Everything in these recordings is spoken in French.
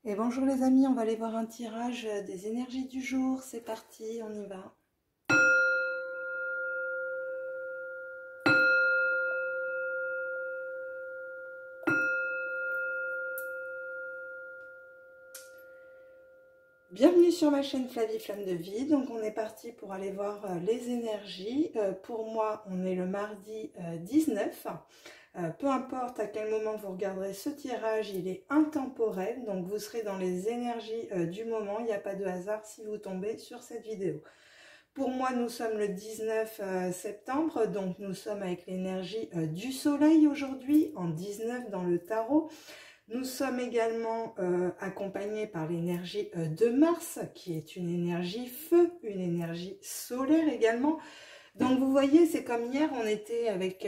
Et bonjour les amis, on va aller voir un tirage des énergies du jour. C'est parti, on y va. Bienvenue sur ma chaîne Flavie Flamme de Vie. Donc on est parti pour aller voir les énergies. Pour moi, on est le mardi 19. Peu importe à quel moment vous regarderez ce tirage, il est intemporel. Donc vous serez dans les énergies du moment. Il n'y a pas de hasard si vous tombez sur cette vidéo. Pour moi, nous sommes le 19 septembre, donc nous sommes avec l'énergie du soleil aujourd'hui, en 19 dans le tarot. Nous sommes également accompagnés par l'énergie de Mars, qui est une énergie feu, une énergie solaire également. Donc vous voyez, c'est comme hier, on était avec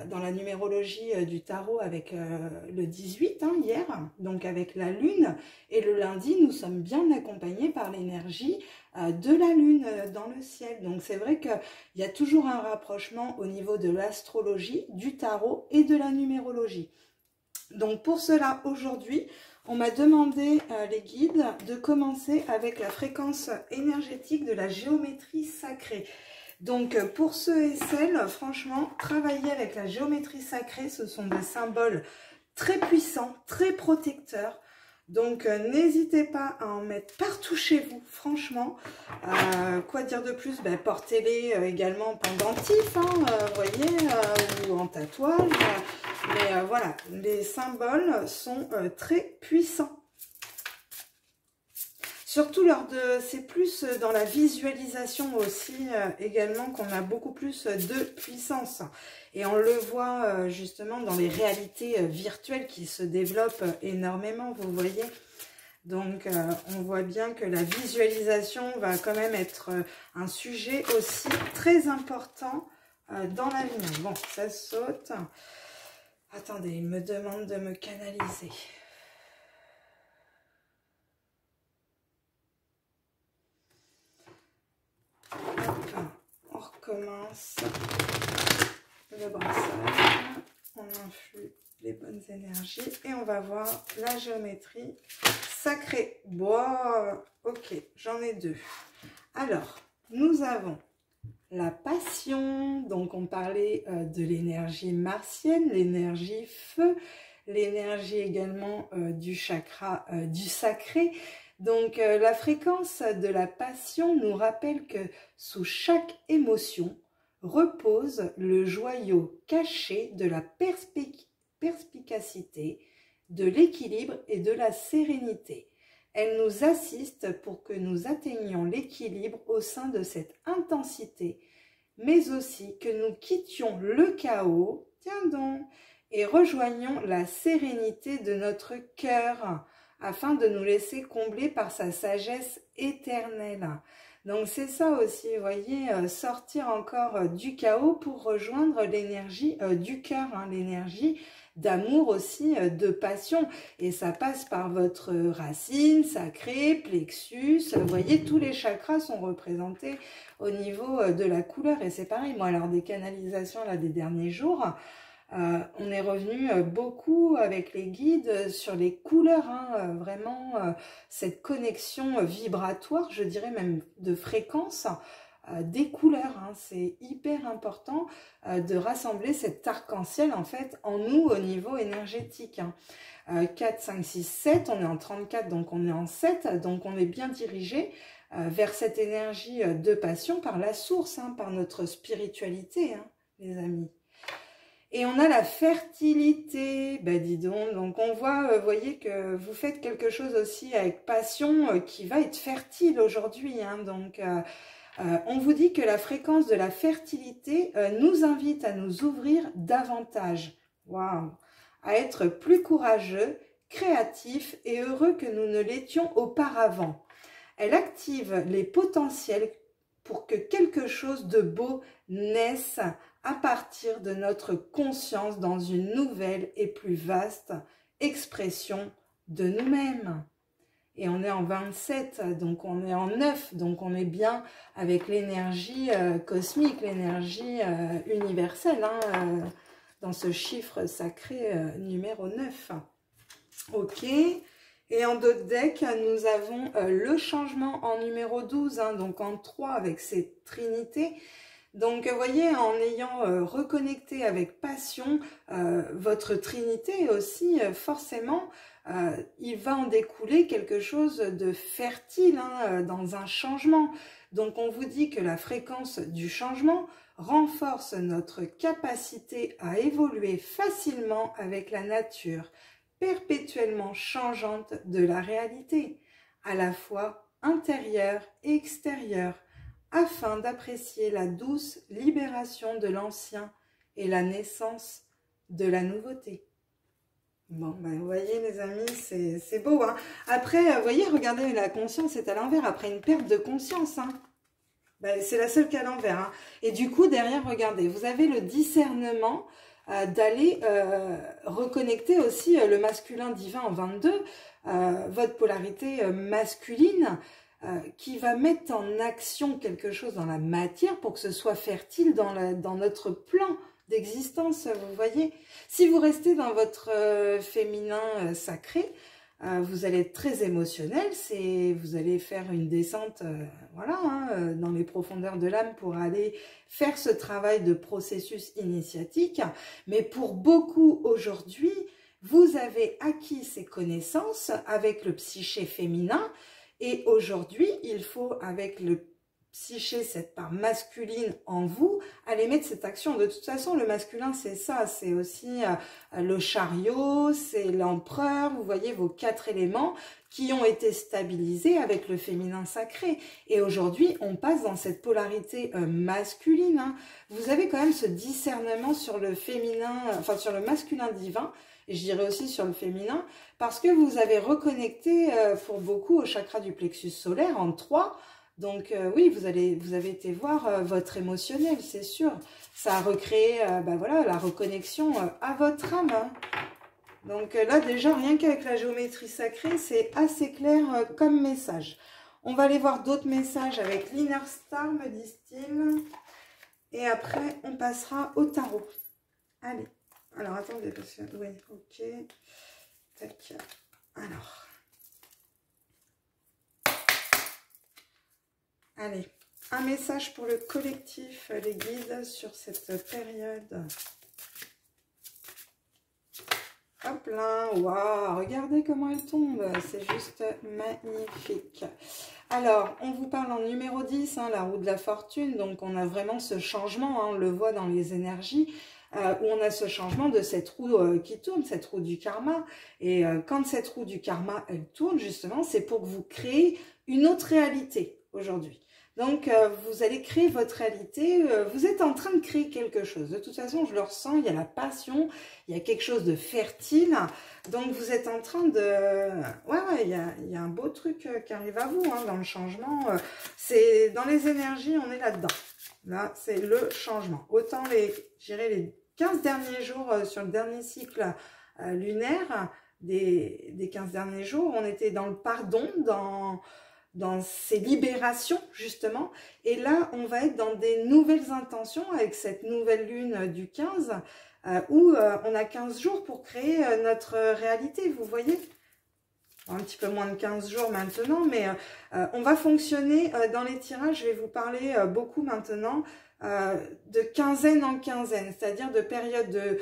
dans la numérologie du tarot avec le 18, hein, hier, donc avec la lune. Et le lundi, nous sommes bien accompagnés par l'énergie de la lune dans le ciel. Donc c'est vrai qu'il y a toujours un rapprochement au niveau de l'astrologie, du tarot et de la numérologie. Donc pour cela, aujourd'hui, on m'a demandé, les guides, de commencer avec la fréquence énergétique de la géométrie sacrée. Donc pour ceux et celles, franchement, travailler avec la géométrie sacrée, ce sont des symboles très puissants, très protecteurs. Donc n'hésitez pas à en mettre partout chez vous, franchement. Quoi dire de plus? Ben, portez-les également en pendentif, hein, vous voyez, ou en tatouage. Mais voilà, les symboles sont très puissants. Surtout c'est plus dans la visualisation aussi également qu'on a beaucoup plus de puissance. Et on le voit justement dans les réalités virtuelles qui se développent énormément, vous voyez. Donc on voit bien que la visualisation va quand même être un sujet aussi très important dans l'avenir. Bon, ça saute. Attendez, il me demande de me canaliser. On recommence le brassage, on influe les bonnes énergies et on va voir la géométrie sacrée. Bon, ok, j'en ai deux. Alors, nous avons la passion, donc on parlait de l'énergie martienne, l'énergie feu, l'énergie également du chakra du sacré. Donc la fréquence de la passion nous rappelle que sous chaque émotion repose le joyau caché de la perspicacité, de l'équilibre et de la sérénité. Elle nous assiste pour que nous atteignions l'équilibre au sein de cette intensité, mais aussi que nous quittions le chaos, tiens donc, et rejoignions la sérénité de notre cœur, afin de nous laisser combler par sa sagesse éternelle. Donc c'est ça aussi, vous voyez, sortir encore du chaos pour rejoindre l'énergie du cœur, hein, l'énergie d'amour aussi, de passion. Et ça passe par votre racine sacrée, plexus. Vous voyez, tous les chakras sont représentés au niveau de la couleur. Et c'est pareil, moi, lors des canalisations là, des derniers jours, on est revenu beaucoup avec les guides sur les couleurs, hein, vraiment cette connexion vibratoire, je dirais même de fréquence des couleurs. Hein. C'est hyper important de rassembler cet arc-en-ciel en fait en nous au niveau énergétique. Hein. 4, 5, 6, 7, on est en 34, donc on est en 7, donc on est bien dirigé vers cette énergie de passion par la source, hein, par notre spiritualité, hein, les amis. Et on a la fertilité, bah dis donc on voit, vous voyez que vous faites quelque chose aussi avec passion qui va être fertile aujourd'hui, hein, donc on vous dit que la fréquence de la fertilité nous invite à nous ouvrir davantage, waouh, à être plus courageux, créatifs et heureux que nous ne l'étions auparavant. Elle active les potentiels pour que quelque chose de beau naisse à partir de notre conscience dans une nouvelle et plus vaste expression de nous-mêmes. Et on est en 27, donc on est en 9, donc on est bien avec l'énergie cosmique, l'énergie universelle, hein, dans ce chiffre sacré numéro 9. Ok, Et en d'autres decks, nous avons le changement en numéro 12, hein, donc en 3 avec cette trinité. Donc, vous voyez, en ayant reconnecté avec passion votre trinité aussi, forcément, il va en découler quelque chose de fertile hein, dans un changement. Donc, on vous dit que la fréquence du changement renforce notre capacité à évoluer facilement avec la nature, perpétuellement changeante de la réalité, à la fois intérieure et extérieure, afin d'apprécier la douce libération de l'ancien et la naissance de la nouveauté. Bon, ben, vous voyez les amis, c'est beau. Hein. Après, vous voyez, regardez, la conscience est à l'envers, après une perte de conscience. Hein. Ben, c'est la seule qui est à l'envers. Hein. Et du coup, derrière, regardez, vous avez le discernement d'aller reconnecter aussi le masculin divin en 22, votre polarité masculine, qui va mettre en action quelque chose dans la matière pour que ce soit fertile dans notre plan d'existence, vous voyez. Si vous restez dans votre féminin sacré, vous allez être très émotionnel, vous allez faire une descente voilà, hein, dans les profondeurs de l'âme pour aller faire ce travail de processus initiatique. Mais pour beaucoup aujourd'hui, vous avez acquis ces connaissances avec le psyché féminin et aujourd'hui, il faut avec le psyché, cette part masculine en vous, aller mettre cette action. De toute façon, le masculin, c'est ça, c'est aussi le chariot, c'est l'empereur, vous voyez vos 4 éléments qui ont été stabilisés avec le féminin sacré. Et aujourd'hui, on passe dans cette polarité masculine. Hein. Vous avez quand même ce discernement sur le féminin, enfin sur le masculin divin, et je dirais aussi sur le féminin, parce que vous avez reconnecté pour beaucoup au chakra du plexus solaire en 3. Donc oui, vous avez été voir votre émotionnel, c'est sûr. Ça a recréé ben voilà, la reconnexion à votre âme. Hein. Donc là déjà, rien qu'avec la géométrie sacrée, c'est assez clair comme message. On va aller voir d'autres messages avec l'Inner Star, me disent-ils. Et après, on passera au tarot. Allez. Alors attendez, parce que... Oui, ok. Tac. Alors... Allez, un message pour le collectif, les guides, sur cette période. Hop là, waouh, regardez comment elle tombe, c'est juste magnifique. Alors, on vous parle en numéro 10, hein, la roue de la fortune, donc on a vraiment ce changement, hein, on le voit dans les énergies, où on a ce changement de cette roue qui tourne, cette roue du karma. Et quand cette roue du karma, elle tourne, justement, c'est pour que vous créez une autre réalité aujourd'hui. Donc, vous allez créer votre réalité, vous êtes en train de créer quelque chose. De toute façon, je le ressens, il y a la passion, il y a quelque chose de fertile. Donc, vous êtes en train de... Ouais, il y a un beau truc qui arrive à vous hein, dans le changement. C'est dans les énergies, on est là-dedans. Là, c'est le changement. Autant les 15 derniers jours sur le dernier cycle lunaire, des 15 derniers jours, on était dans le pardon, dans ces libérations, justement. Et là, on va être dans des nouvelles intentions avec cette nouvelle lune du 15, où on a 15 jours pour créer notre réalité, vous voyez. Un petit peu moins de 15 jours maintenant, mais on va fonctionner dans les tirages. Je vais vous parler beaucoup maintenant de quinzaine en quinzaine, c'est-à-dire de période de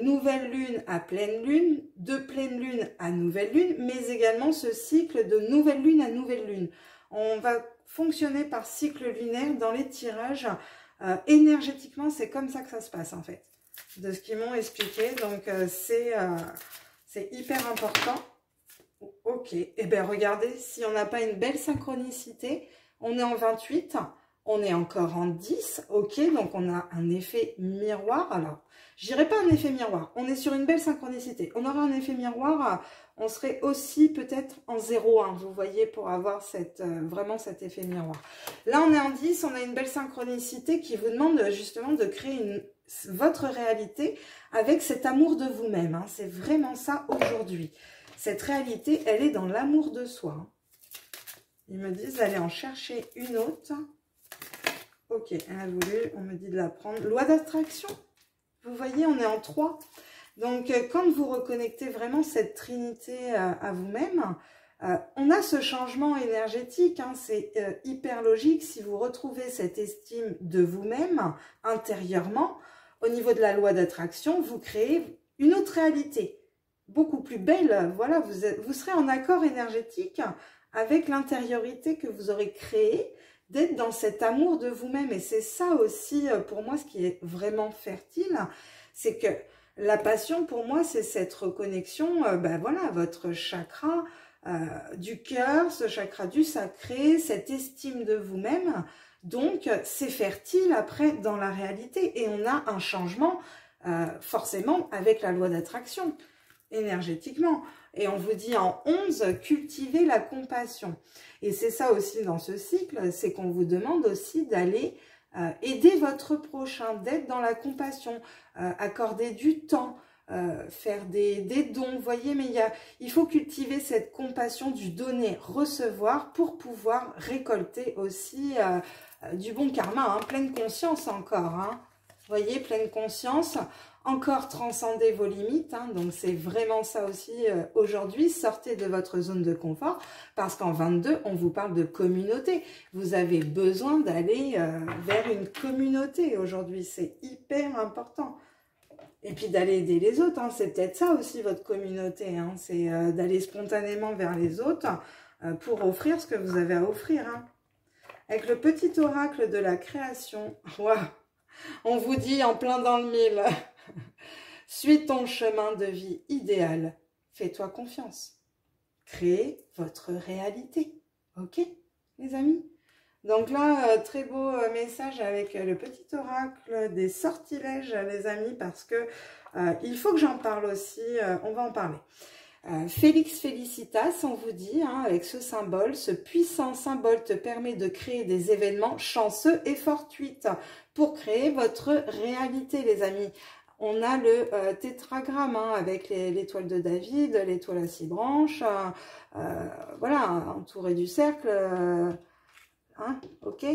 nouvelle lune à pleine lune, de pleine lune à nouvelle lune, mais également ce cycle de nouvelle lune à nouvelle lune. On va fonctionner par cycle lunaire dans les tirages. Énergétiquement, c'est comme ça que ça se passe en fait, de ce qu'ils m'ont expliqué. Donc c'est hyper important. Ok, et eh bien regardez, si on n'a pas une belle synchronicité, on est en 28, on est encore en 10, ok, donc on a un effet miroir. Alors, je dirais pas un effet miroir, on est sur une belle synchronicité. On aura un effet miroir, on serait aussi peut-être en 0,1, vous voyez, pour avoir vraiment cet effet miroir. Là, on est en 10, on a une belle synchronicité qui vous demande justement de créer votre réalité avec cet amour de vous-même. Hein. C'est vraiment ça aujourd'hui. Cette réalité, elle est dans l'amour de soi. Ils me disent d'aller en chercher une autre. Ok, elle a voulu, on me dit de la prendre. Loi d'attraction. Vous voyez, on est en 3. Donc, quand vous reconnectez vraiment cette trinité à vous-même, on a ce changement énergétique, hein, c'est hyper logique. Si vous retrouvez cette estime de vous-même intérieurement, au niveau de la loi d'attraction, vous créez une autre réalité, beaucoup plus belle. Voilà, vous serez en accord énergétique avec l'intériorité que vous aurez créée, d'être dans cet amour de vous-même. Et c'est ça aussi, pour moi, ce qui est vraiment fertile, c'est que la passion, pour moi, c'est cette reconnexion, ben voilà, votre chakra du cœur, ce chakra du sacré, cette estime de vous-même. Donc, c'est fertile après dans la réalité. Et on a un changement, forcément, avec la loi d'attraction, énergétiquement. Et on vous dit en 11, cultivez la compassion. Et c'est ça aussi dans ce cycle, c'est qu'on vous demande aussi d'aller aider votre prochain, d'être dans la compassion, accorder du temps, faire des dons, vous voyez, mais il faut cultiver cette compassion du donner, recevoir pour pouvoir récolter aussi du bon karma, hein, pleine conscience encore, hein, vous voyez, pleine conscience, encore transcender vos limites, hein, donc c'est vraiment ça aussi aujourd'hui, sortez de votre zone de confort, parce qu'en 22, on vous parle de communauté, vous avez besoin d'aller vers une communauté aujourd'hui, c'est hyper important. Et puis d'aller aider les autres, hein, c'est peut-être ça aussi votre communauté, hein, c'est d'aller spontanément vers les autres pour offrir ce que vous avez à offrir. Hein. Avec le petit oracle de la création, wow, on vous dit en plein dans le mille, suis ton chemin de vie idéal, fais-toi confiance, créez votre réalité, ok les amis? Donc là, très beau message avec le petit oracle des sortilèges, les amis, parce que il faut que j'en parle aussi, on va en parler. Félix Felicitas, on vous dit, hein, avec ce symbole, ce puissant symbole te permet de créer des événements chanceux et fortuites pour créer votre réalité, les amis. On a le tétragramme hein, avec l'étoile de David, l'étoile à 6 branches, voilà, entouré du cercle. Hein, ok,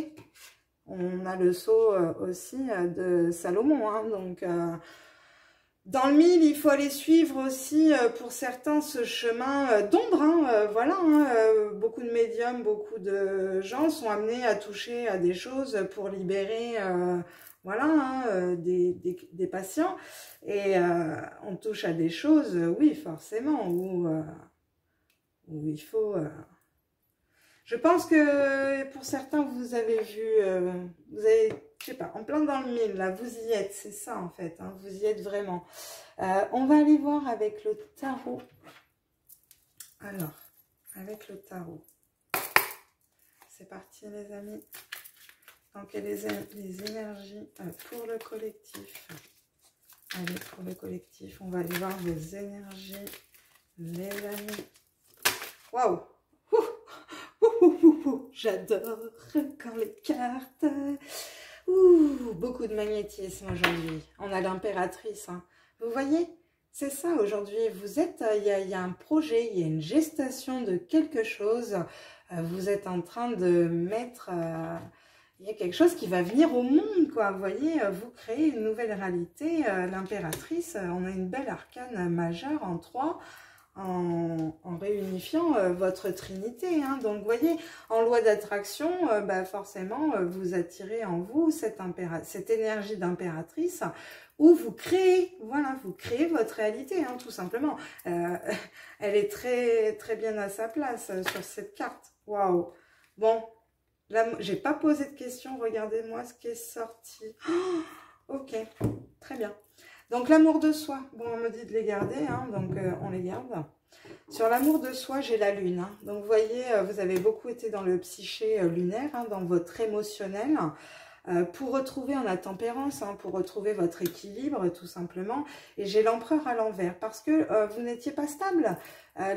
on a le sceau aussi de Salomon, hein, donc dans le mille, il faut aller suivre aussi pour certains ce chemin d'ombre, hein, voilà, hein, beaucoup de médiums, beaucoup de gens sont amenés à toucher à des choses pour libérer, voilà, hein, des patients, et on touche à des choses, oui, forcément, où il faut... Je pense que pour certains, vous avez vu, vous avez, je sais pas, en plein dans le mille, là, vous y êtes, c'est ça en fait, hein, vous y êtes vraiment. On va aller voir avec le tarot. Alors, avec le tarot. C'est parti les amis. Donc, les énergies pour le collectif. Allez, pour le collectif, on va aller voir vos énergies, les amis. Waouh! J'adore quand les cartes... Ouh, beaucoup de magnétisme aujourd'hui. On a l'impératrice. Hein. Vous voyez, c'est ça aujourd'hui. Vous êtes, il y a un projet, il y a une gestation de quelque chose. Vous êtes en train de mettre... il y a quelque chose qui va venir au monde, quoi. Vous voyez, vous créez une nouvelle réalité. L'impératrice, on a une belle arcane majeure en 3. En réunifiant votre trinité. Hein. Donc, vous voyez, en loi d'attraction, bah, forcément, vous attirez en vous cette énergie d'impératrice où vous créez, voilà, vous créez votre réalité, hein, tout simplement. Elle est très, très bien à sa place sur cette carte. Waouh! Bon, là, j'ai pas posé de questions. Regardez-moi ce qui est sorti. Oh, ok, très bien. Donc, l'amour de soi, bon, on me dit de les garder, hein, donc on les garde. Sur l'amour de soi, j'ai la lune. Hein. Donc, vous voyez, vous avez beaucoup été dans le psyché lunaire, hein, dans votre émotionnel, pour retrouver en la tempérance, hein, pour retrouver votre équilibre, tout simplement. Et j'ai l'empereur à l'envers, parce que vous n'étiez pas stable.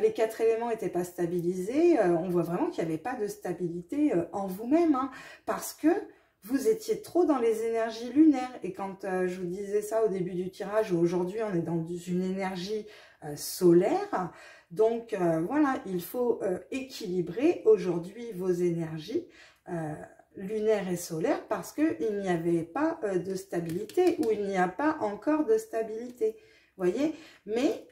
Les 4 éléments n'étaient pas stabilisés. On voit vraiment qu'il n'y avait pas de stabilité en vous-même, hein, parce que vous étiez trop dans les énergies lunaires. Et quand je vous disais ça au début du tirage, aujourd'hui on est dans une énergie solaire. Donc voilà, il faut équilibrer aujourd'hui vos énergies lunaires et solaires parce qu'il n'y avait pas de stabilité ou il n'y a pas encore de stabilité. voyez. Mais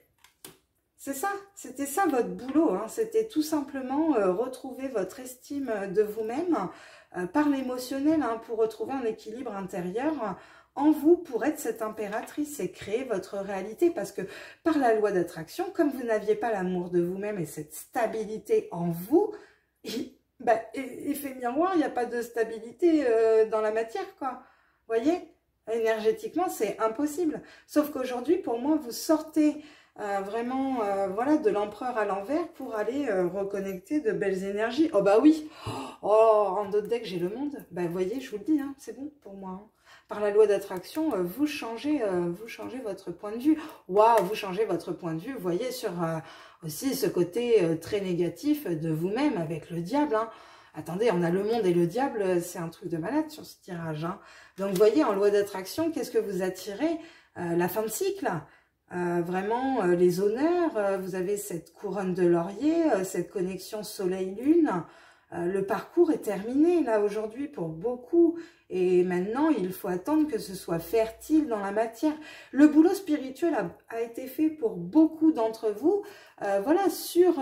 c'est ça, c'était ça votre boulot, hein. C'était tout simplement retrouver votre estime de vous-même par l'émotionnel, hein, pour retrouver un équilibre intérieur en vous, pour être cette impératrice et créer votre réalité. Parce que par la loi d'attraction, comme vous n'aviez pas l'amour de vous-même et cette stabilité en vous, effet miroir, il n'y a pas de stabilité dans la matière, quoi. Vous voyez, énergétiquement, c'est impossible. Sauf qu'aujourd'hui, pour moi, vous sortez vraiment voilà, de l'empereur à l'envers pour aller reconnecter de belles énergies. Oh bah oui, oh, en d'autres decks, j'ai le monde. Bah vous voyez, je vous le dis, hein, c'est bon pour moi, hein. Par la loi d'attraction, vous changez votre point de vue. Waouh, vous changez votre point de vue, vous voyez, sur aussi ce côté très négatif de vous-même avec le diable, hein. Attendez, on a le monde et le diable, c'est un truc de malade sur ce tirage, hein. Donc, vous voyez, en loi d'attraction, qu'est-ce que vous attirez? La fin de cycle, vraiment les honneurs, vous avez cette couronne de laurier, cette connexion soleil-lune. Le parcours est terminé, là, aujourd'hui, pour beaucoup. Et maintenant, il faut attendre que ce soit fertile dans la matière. Le boulot spirituel a été fait pour beaucoup d'entre vous, voilà, sur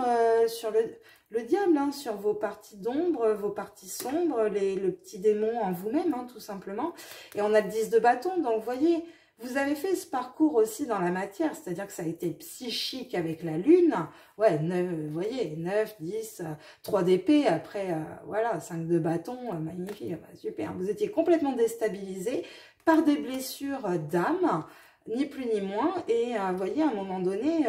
le diable, hein, sur vos parties d'ombre, vos parties sombres, le petit démon en vous-même, hein, tout simplement. Et on a le 10 de bâton, donc vous voyez, vous avez fait ce parcours aussi dans la matière, c'est-à-dire que ça a été psychique avec la lune. Ouais, 9, vous voyez, 9, 10, 3 d'épée, après, voilà, 5 de bâton, magnifique, super. Vous étiez complètement déstabilisé par des blessures d'âme, ni plus ni moins. Et vous voyez, à un moment donné,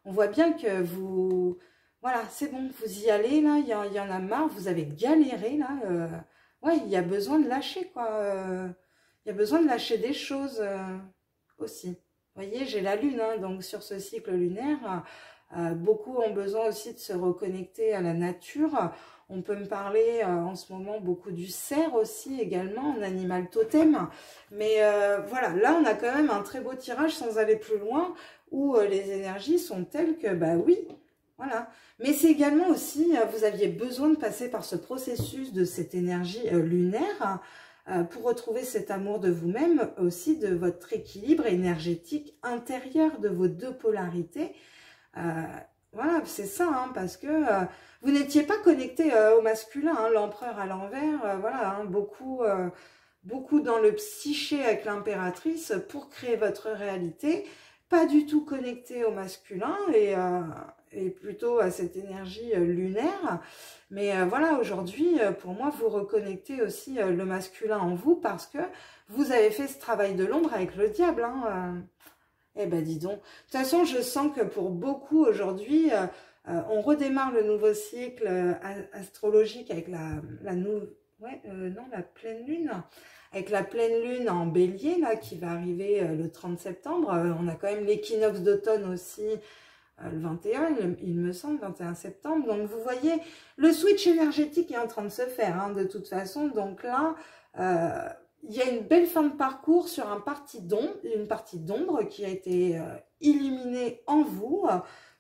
on voit bien que vous... Voilà, c'est bon, vous y allez, là, il y en a marre, vous avez galéré, là. Ouais, il y a besoin de lâcher, quoi. Il y a besoin de lâcher des choses aussi. Vous voyez, j'ai la lune, hein, donc sur ce cycle lunaire, beaucoup ont besoin aussi de se reconnecter à la nature. On peut me parler en ce moment beaucoup du cerf aussi également, en animal totem. Mais voilà, là on a quand même un très beau tirage sans aller plus loin, où les énergies sont telles que, bah oui, voilà. Mais c'est également aussi, vous aviez besoin de passer par ce processus de cette énergie lunaire, pour retrouver cet amour de vous-même, aussi de votre équilibre énergétique intérieur, de vos deux polarités. Voilà, c'est ça, hein, parce que vous n'étiez pas connecté au masculin, hein, l'empereur à l'envers, voilà, hein, beaucoup dans le psyché avec l'impératrice pour créer votre réalité, pas du tout connecté au masculin et plutôt à cette énergie lunaire. Mais voilà, aujourd'hui, pour moi, vous reconnectez aussi le masculin en vous parce que vous avez fait ce travail de l'ombre avec le diable, hein. Eh ben, dis donc. De toute façon, je sens que pour beaucoup aujourd'hui, on redémarre le nouveau cycle astrologique avec la pleine lune. Avec la pleine lune en bélier, là, qui va arriver le 30 septembre. On a quand même l'équinoxe d'automne aussi, le 21, il me semble, 21 septembre. Donc, vous voyez, le switch énergétique est en train de se faire, hein, de toute façon. Donc là, il y a une belle fin de parcours sur une partie d'ombre qui a été illuminée en vous,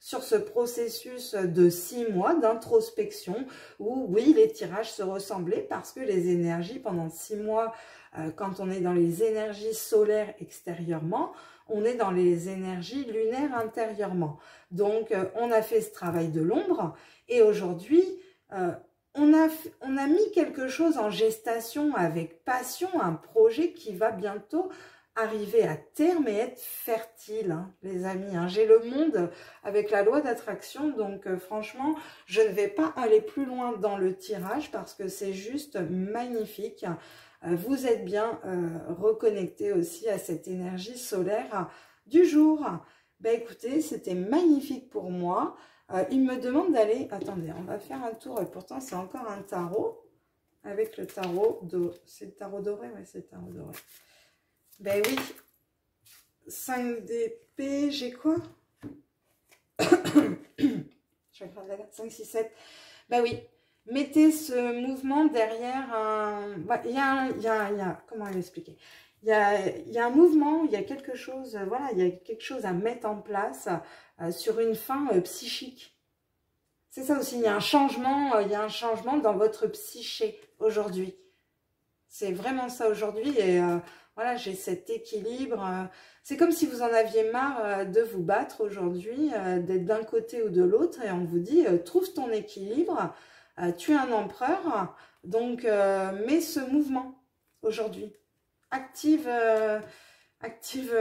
sur ce processus de 6 mois d'introspection, où, oui, les tirages se ressemblaient parce que les énergies, pendant 6 mois, quand on est dans les énergies solaires extérieurement, on est dans les énergies lunaires intérieurement. Donc, on a fait ce travail de l'ombre et aujourd'hui, on a mis quelque chose en gestation avec passion, un projet qui va bientôt arriver à terme et être fertile, hein, les amis. Hein. J'ai le monde avec la loi d'attraction, donc franchement, je ne vais pas aller plus loin dans le tirage parce que c'est juste magnifique. Vous êtes bien reconnecté aussi à cette énergie solaire du jour. Ben écoutez, c'était magnifique pour moi. Il me demande d'aller... Attendez, on va faire un tour. Et pourtant, c'est encore un tarot. Avec le tarot... C'est le tarot doré? Ouais, c'est le tarot doré. Ben oui. 5 d'épée. J'ai quoi? Je regarde la date. 5, 6, 7. Ben oui. Mettez ce mouvement derrière un... Il y a comment l'expliquer? Il y a un mouvement, il y a quelque chose, voilà, il y a quelque chose à mettre en place sur une fin psychique. C'est ça aussi, il y a un changement dans votre psyché aujourd'hui. C'est vraiment ça aujourd'hui. Et voilà, j'ai cet équilibre. C'est comme si vous en aviez marre de vous battre aujourd'hui, d'être d'un côté ou de l'autre. Et on vous dit, trouve ton équilibre. Tu es un empereur. Donc, mets ce mouvement aujourd'hui. Active, active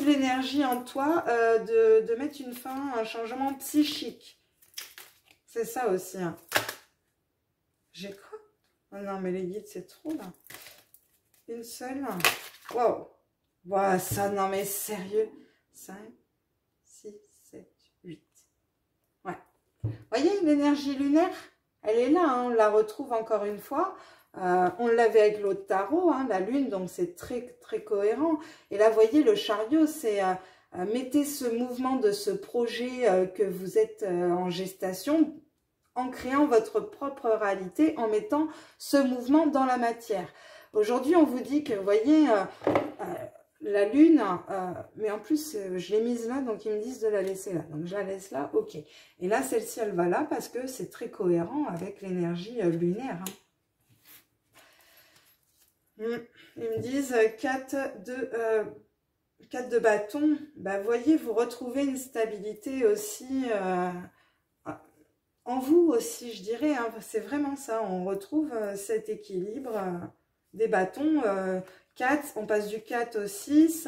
l'énergie en toi de mettre une fin à un changement psychique. C'est ça aussi. Hein. J'ai quoi? Oh non, mais les guides, c'est trop là. Une seule. Wow. Voilà, ça, non mais sérieux. 5, 6, 7, 8. Ouais. Vous voyez, l'énergie lunaire, elle est là. Hein, on la retrouve encore une fois. On l'avait avec l'autre tarot, hein, la lune, donc c'est très, très cohérent. Et là, vous voyez, le chariot, c'est mettez ce mouvement de ce projet que vous êtes en gestation en créant votre propre réalité, en mettant ce mouvement dans la matière. Aujourd'hui, on vous dit que, vous voyez, la lune, mais en plus, je l'ai mise là, donc ils me disent de la laisser là. Donc, je la laisse là, ok. Et là, celle-ci, elle va là parce que c'est très cohérent avec l'énergie lunaire. Hein. Ils me disent 4 de bâton. Bah, voyez, vous retrouvez une stabilité aussi en vous aussi, je dirais. Hein, c'est vraiment ça. On retrouve cet équilibre des bâtons. 4, on passe du 4 au 6.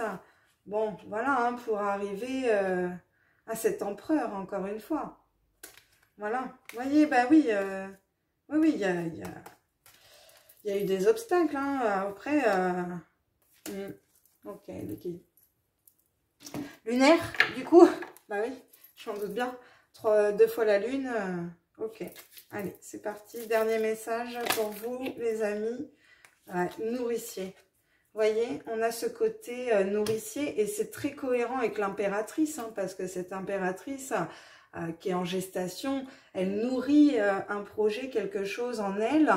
Bon, voilà, hein, pour arriver à cet empereur, encore une fois. Voilà. Vous voyez, bah oui, oui, il y a eu des obstacles, hein. Après, ok, l'équilibre. Lunaire, du coup, bah oui, je m'en doute bien. 2 fois la lune, ok. Allez, c'est parti. Dernier message pour vous, les amis. Ouais, nourricier. Vous voyez, on a ce côté nourricier et c'est très cohérent avec l'impératrice, hein, parce que cette impératrice qui est en gestation, elle nourrit un projet, quelque chose en elle.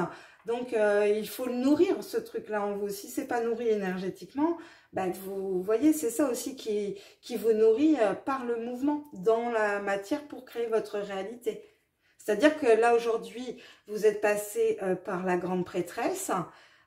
Donc, il faut le nourrir, ce truc-là en vous. Si c'est pas nourri énergétiquement, bah, vous voyez, c'est ça aussi qui vous nourrit par le mouvement dans la matière pour créer votre réalité. C'est-à-dire que là, aujourd'hui, vous êtes passé par la grande prêtresse.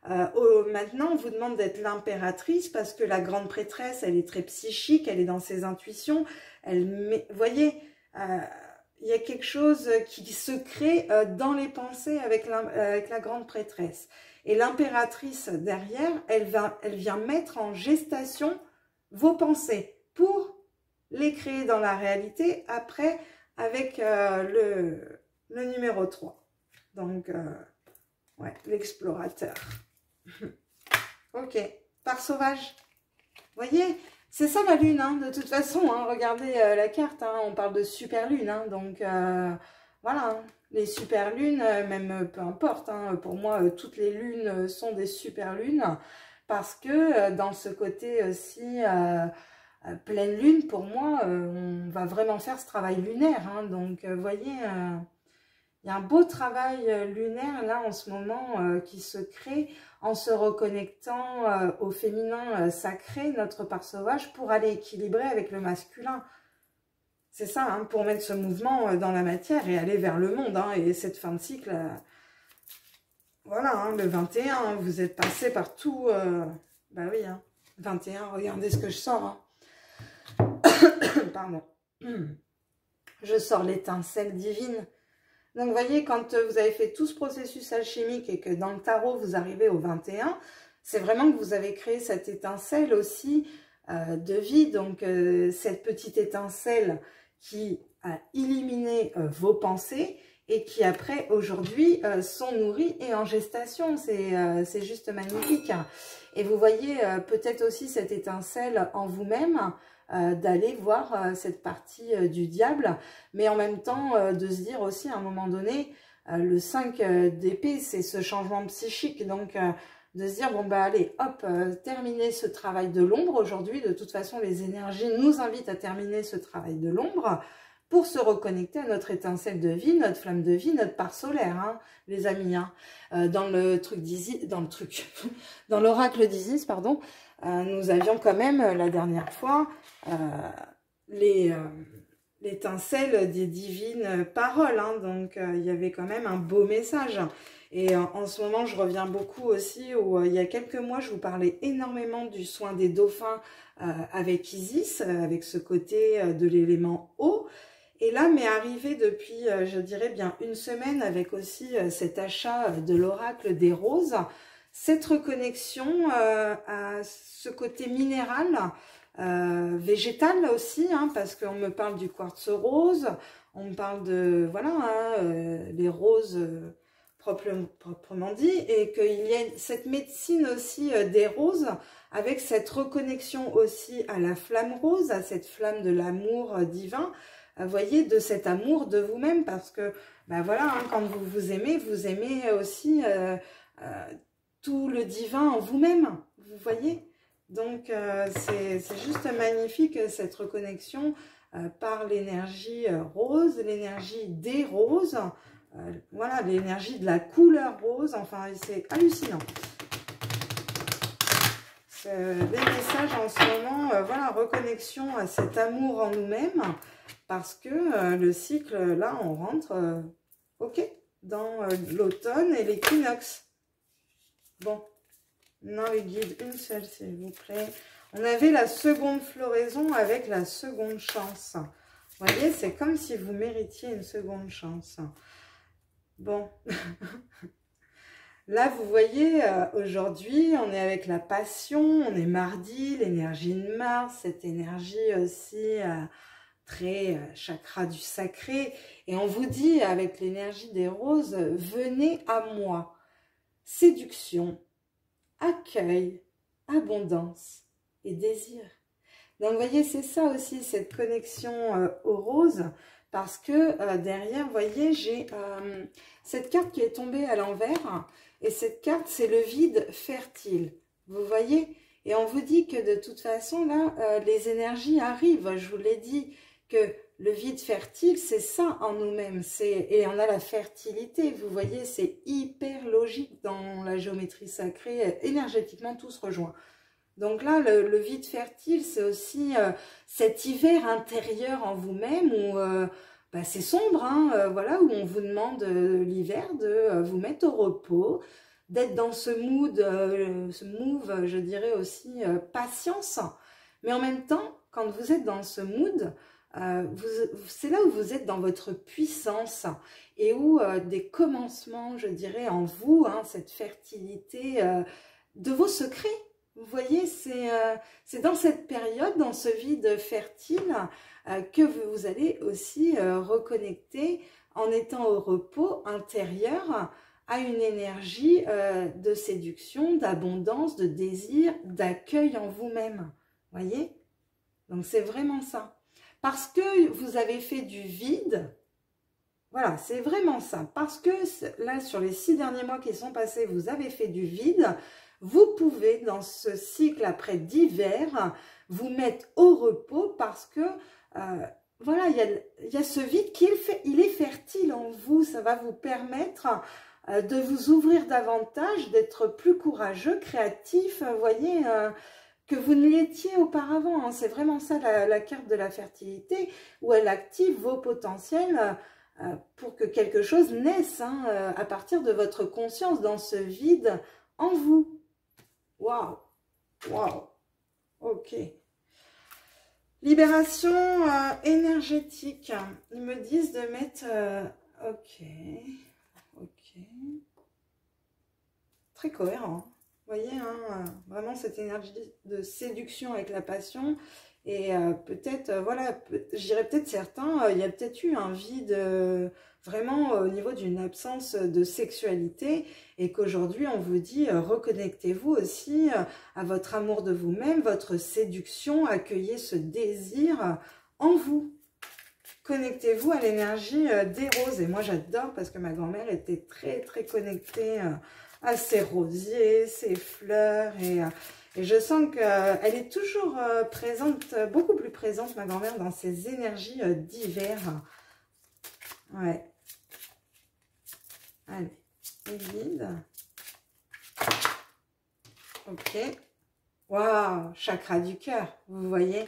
Maintenant, on vous demande d'être l'impératrice parce que la grande prêtresse, elle est très psychique, elle est dans ses intuitions. Vous voyez, il y a quelque chose qui se crée dans les pensées avec la grande prêtresse. Et l'impératrice derrière, elle vient mettre en gestation vos pensées pour les créer dans la réalité après avec le numéro 3. Donc, ouais, l'explorateur. Ok, part sauvage. Vous voyez, c'est ça la lune, hein, de toute façon. Hein, regardez la carte, hein, on parle de super lune. Hein, donc, voilà, hein, les super lunes, même peu importe. Hein, pour moi, toutes les lunes sont des super lunes. Parce que dans ce côté aussi pleine lune, pour moi, on va vraiment faire ce travail lunaire. Hein, donc, vous voyez... il y a un beau travail lunaire là en ce moment qui se crée en se reconnectant au féminin sacré, notre part sauvage, pour aller équilibrer avec le masculin. C'est ça, hein, pour mettre ce mouvement dans la matière et aller vers le monde. Hein, et cette fin de cycle, voilà, hein, le 21, hein, vous êtes passé par tout. Bah oui, hein, 21, regardez ce que je sors. Hein. Pardon. Je sors l'étincelle divine. Donc, vous voyez, quand vous avez fait tout ce processus alchimique et que dans le tarot, vous arrivez au 21, c'est vraiment que vous avez créé cette étincelle aussi de vie. Donc, cette petite étincelle qui a éliminé vos pensées et qui, après, aujourd'hui, sont nourries et en gestation. C'est juste magnifique. Et vous voyez peut-être aussi cette étincelle en vous-même, d'aller voir cette partie du diable, mais en même temps de se dire aussi à un moment donné, le 5 d'épée, c'est ce changement psychique, donc de se dire, bon bah allez, hop, terminer ce travail de l'ombre aujourd'hui, de toute façon les énergies nous invitent à terminer ce travail de l'ombre, pour se reconnecter à notre étincelle de vie, notre flamme de vie, notre part solaire, hein, les amis. Hein. Dans le truc d'Isis, dans l'oracle d'Isis, pardon, nous avions quand même la dernière fois les l'étincelle des divines paroles, hein, donc il y avait quand même un beau message. Et en ce moment, je reviens beaucoup aussi où il y a quelques mois, je vous parlais énormément du soin des dauphins avec Isis, avec ce côté de l'élément eau. Et là, m'est arrivé depuis, je dirais bien une semaine, avec aussi cet achat de l'oracle des roses, cette reconnexion à ce côté minéral, végétal aussi, hein, parce qu'on me parle du quartz rose, on me parle de, voilà, hein, les roses proprement dit, et qu'il y a cette médecine aussi des roses, avec cette reconnexion aussi à la flamme rose, à cette flamme de l'amour divin, vous voyez, de cet amour de vous-même, parce que, ben voilà, hein, quand vous aimez aussi tout le divin en vous-même, vous voyez. Donc, c'est juste magnifique, cette reconnexion par l'énergie rose, l'énergie des roses, voilà, l'énergie de la couleur rose, enfin, c'est hallucinant. Les messages en ce moment, voilà, reconnexion à cet amour en nous-mêmes, parce que le cycle, là, on rentre, ok, dans l'automne et l'équinoxe. Bon, non, les guides, une seule, s'il vous plaît. On avait la seconde floraison avec la seconde chance. Vous voyez, c'est comme si vous méritiez une seconde chance. Bon, là, vous voyez, aujourd'hui, on est avec la passion, on est mardi, l'énergie de Mars, cette énergie aussi très chakra du sacré. Et on vous dit, avec l'énergie des roses, venez à moi. Séduction, accueil, abondance et désir. Donc, vous voyez, c'est ça aussi, cette connexion aux roses. Parce que derrière, vous voyez, j'ai cette carte qui est tombée à l'envers. Et cette carte, c'est le vide fertile. Vous voyez? Et on vous dit que de toute façon, là, les énergies arrivent. Je vous l'ai dit que le vide fertile, c'est ça en nous-mêmes. Et on a la fertilité. Vous voyez, c'est hyper logique dans la géométrie sacrée. Énergétiquement, tout se rejoint. Donc là, le vide fertile, c'est aussi cet hiver intérieur en vous-même où bah, c'est sombre, hein, voilà, où on vous demande l'hiver de vous mettre au repos, d'être dans ce mood, ce move, je dirais aussi patience. Mais en même temps, quand vous êtes dans ce mood, c'est là où vous êtes dans votre puissance et où des commencements, je dirais, en vous, hein, cette fertilité de vos secrets. Vous voyez, c'est dans cette période, dans ce vide fertile, que vous allez aussi reconnecter en étant au repos intérieur à une énergie de séduction, d'abondance, de désir, d'accueil en vous-même. Voyez? Donc c'est vraiment ça. Parce que vous avez fait du vide, voilà, c'est vraiment ça. Parce que là, sur les 6 derniers mois qui sont passés, vous avez fait du vide. Vous pouvez, dans ce cycle après d'hiver, vous mettre au repos parce que, voilà, il y a ce vide il est fertile en vous. Ça va vous permettre de vous ouvrir davantage, d'être plus courageux, créatif, vous voyez, que vous ne l'étiez auparavant. Hein. C'est vraiment ça la carte de la fertilité, où elle active vos potentiels pour que quelque chose naisse hein, à partir de votre conscience dans ce vide en vous. Waouh, waouh, ok. Libération énergétique. Ils me disent de mettre... ok, ok. Très cohérent. Vous voyez, hein, vraiment cette énergie de séduction avec la passion. Et peut-être, voilà, je dirais peut-être certains, il y a peut-être eu un vide vraiment au niveau d'une absence de sexualité et qu'aujourd'hui on vous dit reconnectez-vous aussi à votre amour de vous-même, votre séduction, accueillez ce désir en vous. Connectez-vous à l'énergie des roses. Et moi j'adore parce que ma grand-mère était très très connectée à ses rosiers, ses fleurs et je sens qu'elle est toujours présente, beaucoup plus présente, ma grand-mère, dans ses énergies d'hiver. Ouais. Allez, les guides. Ok. Waouh, chakra du cœur, vous voyez.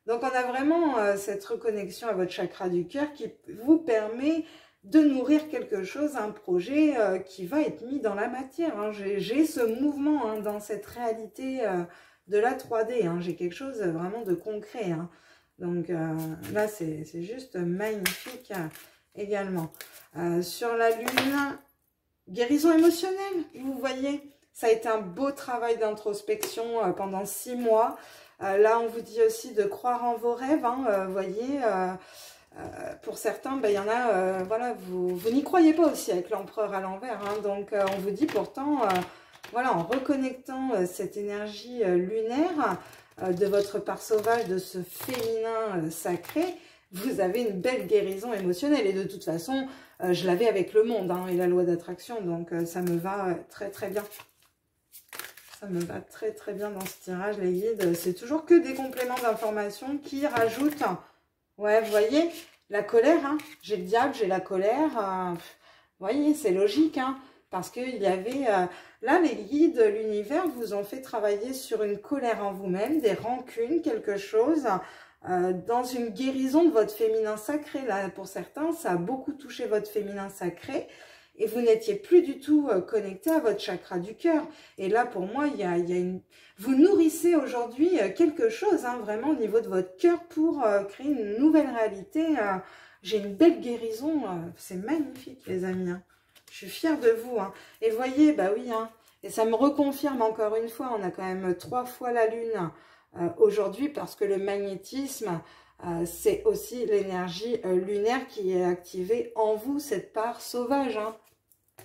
Donc, on a vraiment cette reconnexion à votre chakra du cœur qui vous permet de nourrir quelque chose, un projet qui va être mis dans la matière. Hein. J'ai ce mouvement hein, dans cette réalité de la 3D. Hein. J'ai quelque chose vraiment de concret. Hein. Donc là, c'est juste magnifique également. Sur la Lune, guérison émotionnelle, vous voyez, ça a été un beau travail d'introspection pendant 6 mois. Là, on vous dit aussi de croire en vos rêves, hein, vous voyez. Pour certains, ben, y en a, voilà, vous n'y croyez pas aussi avec l'empereur à l'envers. Hein, donc, on vous dit pourtant, voilà, en reconnectant cette énergie lunaire de votre part sauvage, de ce féminin sacré, vous avez une belle guérison émotionnelle. Et de toute façon, je l'avais avec le monde hein, et la loi d'attraction. Donc, ça me va très, très bien. Ça me va très, très bien dans ce tirage, les guides. C'est toujours que des compléments d'information qui rajoutent... Ouais, vous voyez, la colère, hein, j'ai le diable, j'ai la colère. Vous voyez, c'est logique, hein, parce qu'il y avait... là, les guides, l'univers vous ont fait travailler sur une colère en vous-même, des rancunes, quelque chose, dans une guérison de votre féminin sacré. Là, pour certains, ça a beaucoup touché votre féminin sacré. Et vous n'étiez plus du tout connecté à votre chakra du cœur. Et là, pour moi, il y a une... Vous nourrissez aujourd'hui quelque chose, hein, vraiment au niveau de votre cœur pour créer une nouvelle réalité. J'ai une belle guérison. C'est magnifique, les amis. Hein. Je suis fière de vous. Hein. Et vous voyez, bah oui, hein, et ça me reconfirme encore une fois, on a quand même 3 fois la Lune aujourd'hui parce que le magnétisme... c'est aussi l'énergie lunaire qui est activée en vous, cette part sauvage. Hein.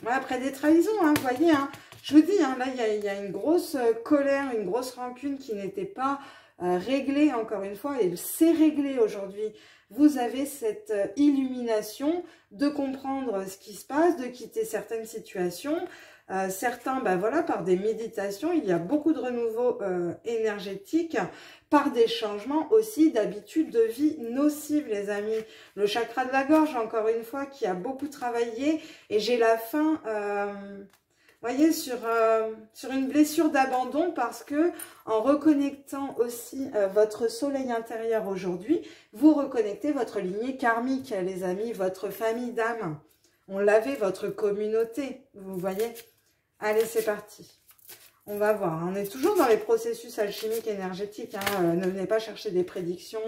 Après des trahisons, hein, vous voyez, hein, je vous dis, hein, là, il y a une grosse colère, une grosse rancune qui n'était pas réglée, encore une fois, et c'est réglé aujourd'hui. Vous avez cette illumination de comprendre ce qui se passe, de quitter certaines situations. Certains, ben voilà, par des méditations, il y a beaucoup de renouveau énergétique, par des changements aussi d'habitudes de vie nocives, les amis. Le chakra de la gorge, encore une fois, qui a beaucoup travaillé, et j'ai la fin, voyez, sur une blessure d'abandon, parce que en reconnectant aussi votre soleil intérieur aujourd'hui, vous reconnectez votre lignée karmique, les amis, votre famille d'âme. On l'avait, votre communauté, vous voyez. Allez, c'est parti. On va voir. On est toujours dans les processus alchimiques énergétiques. Hein. Ne venez pas chercher des prédictions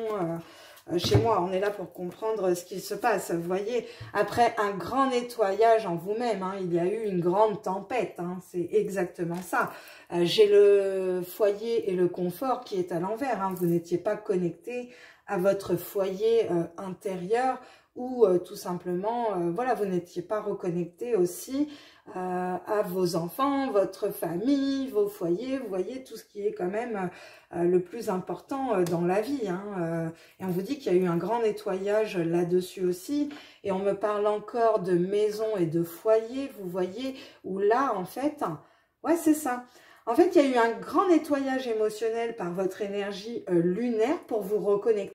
chez moi. On est là pour comprendre ce qui se passe. Vous voyez, après un grand nettoyage en vous-même, hein, il y a eu une grande tempête. Hein. C'est exactement ça. J'ai le foyer et le confort qui est à l'envers. Hein. Vous n'étiez pas connecté à votre foyer intérieur ou tout simplement, voilà, vous n'étiez pas reconnecté aussi à vos enfants, votre famille, vos foyers, vous voyez, tout ce qui est quand même le plus important dans la vie. Hein, et on vous dit qu'il y a eu un grand nettoyage là-dessus aussi. Et on me parle encore de maison et de foyer, vous voyez, où là, en fait, ouais, c'est ça. En fait, il y a eu un grand nettoyage émotionnel par votre énergie lunaire pour vous reconnecter